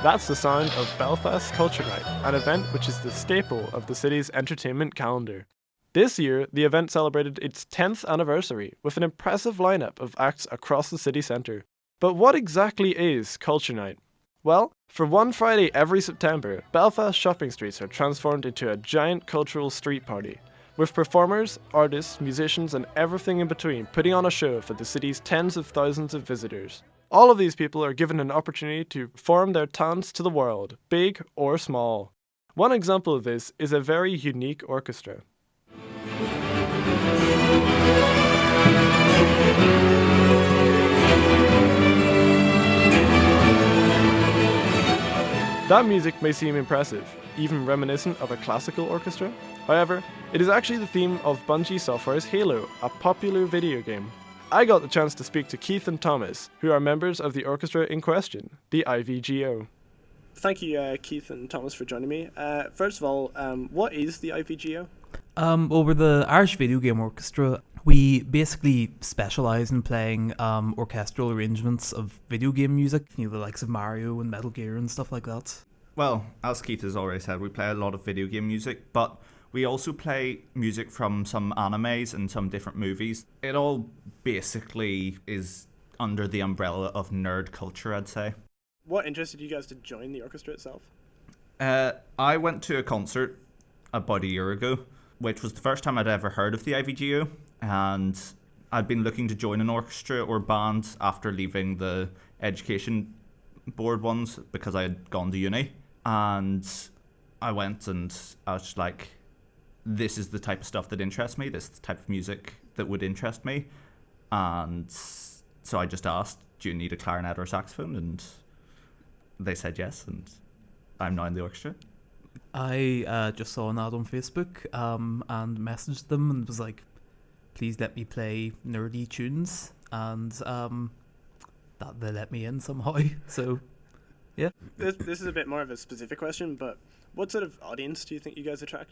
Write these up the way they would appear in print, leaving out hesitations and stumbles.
That's the sound of Belfast Culture Night, an event which is the staple of the city's entertainment calendar. This year, the event celebrated its 10th anniversary with an impressive lineup of acts across the city centre. But what exactly is Culture Night? Well, for one Friday every September, Belfast shopping streets are transformed into a giant cultural street party, with performers, artists, musicians and everything in between putting on a show for the city's tens of thousands of visitors. All of these people are given an opportunity to perform their talents to the world, big or small. One example of this is a very unique orchestra. That music may seem impressive, even reminiscent of a classical orchestra. However, it is actually the theme of Bungie Software's Halo, a popular video game. I got the chance to speak to Keith and Thomas, who are members of the orchestra in question, the IVGO. Thank you, Keith and Thomas, for joining me. First of all, what is the IVGO? Well, we're the Irish Video Game Orchestra. We basically specialise in playing orchestral arrangements of video game music, the likes of Mario and Metal Gear and stuff like that. Well, as Keith has already said, we play a lot of video game music, but we also play music from some animes and some different movies. It all basically is under the umbrella of nerd culture, I'd say. What interested you guys to join the orchestra itself? I went to a concert about a year ago, which was the first time I'd ever heard of the IVGO, and I'd been looking to join an orchestra or band after leaving the education board ones because I had gone to uni. And I went and I was just like, this is the type of stuff that interests me, this is the type of music that would interest me. And so I just asked, do you need a clarinet or a saxophone? And they said yes, and I'm now in the orchestra. I just saw an ad on Facebook and messaged them and was like, please let me play nerdy tunes, and that they let me in somehow. So, yeah. This is a bit more of a specific question, but what sort of audience do you think you guys attract?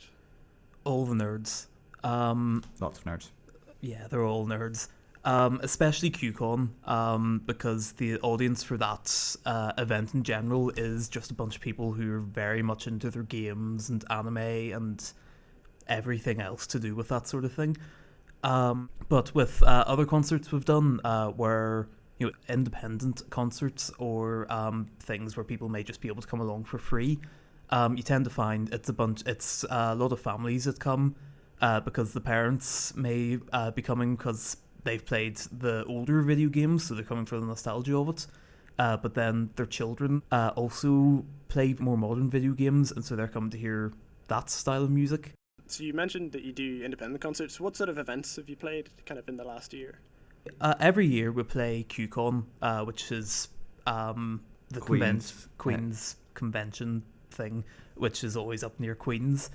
All the nerds. Lots of nerds. Yeah, they're all nerds. Especially QCon, because the audience for that event in general is just a bunch of people who are very much into their games and anime and everything else to do with that sort of thing. But with other concerts we've done, where independent concerts or things where people may just be able to come along for free, you tend to find it's a lot of families that come because the parents may be coming because they've played the older video games, so they're coming for the nostalgia of it. But then their children also play more modern video games, and so they're coming to hear that style of music. So you mentioned that you do independent concerts. What sort of events have you played kind of in the last year? Every year we play QCon, which is the Queen's convention thing, which is always up near Queen's.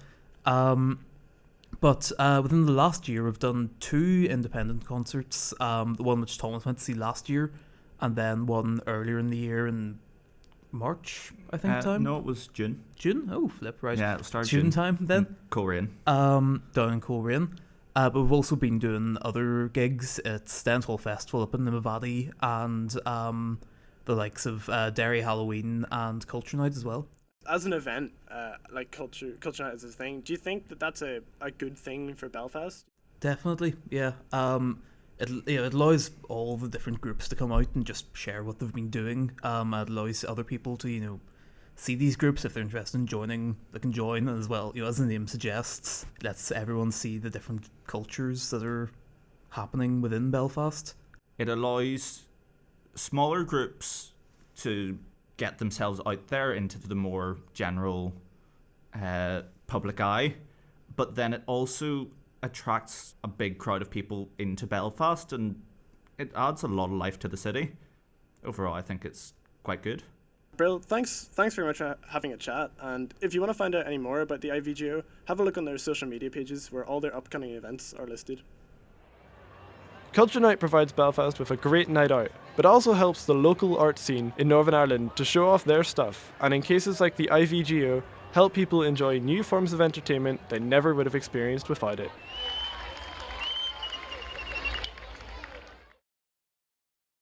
But within the last year, we've done 2 independent concerts. The one which Thomas went to see last year, and then one earlier in the year in March, I think, time? No, it was June. June? Oh, flip, right. Yeah, it started June time, then? Coleraine. Down in Coleraine. But we've also been doing other gigs at Stenhall Festival up in Limavady, and the likes of Derry Halloween and Culture Night as well. As an event, like Culture Night is a thing, do you think that that's a good thing for Belfast? Definitely, yeah. It allows all the different groups to come out and just share what they've been doing. It allows other people to, see these groups. If they're interested in joining, they can join as well. As the name suggests, lets everyone see the different cultures that are happening within Belfast. It allows smaller groups to get themselves out there into the more general public eye, but then it also attracts a big crowd of people into Belfast, and it adds a lot of life to the city. Overall, I think it's quite good. Brill, thanks very much for having a chat, and if you want to find out any more about the IVGO, have a look on their social media pages where all their upcoming events are listed. Culture Night provides Belfast with a great night out, but also helps the local art scene in Northern Ireland to show off their stuff, and in cases like the IVGO, help people enjoy new forms of entertainment they never would have experienced without it.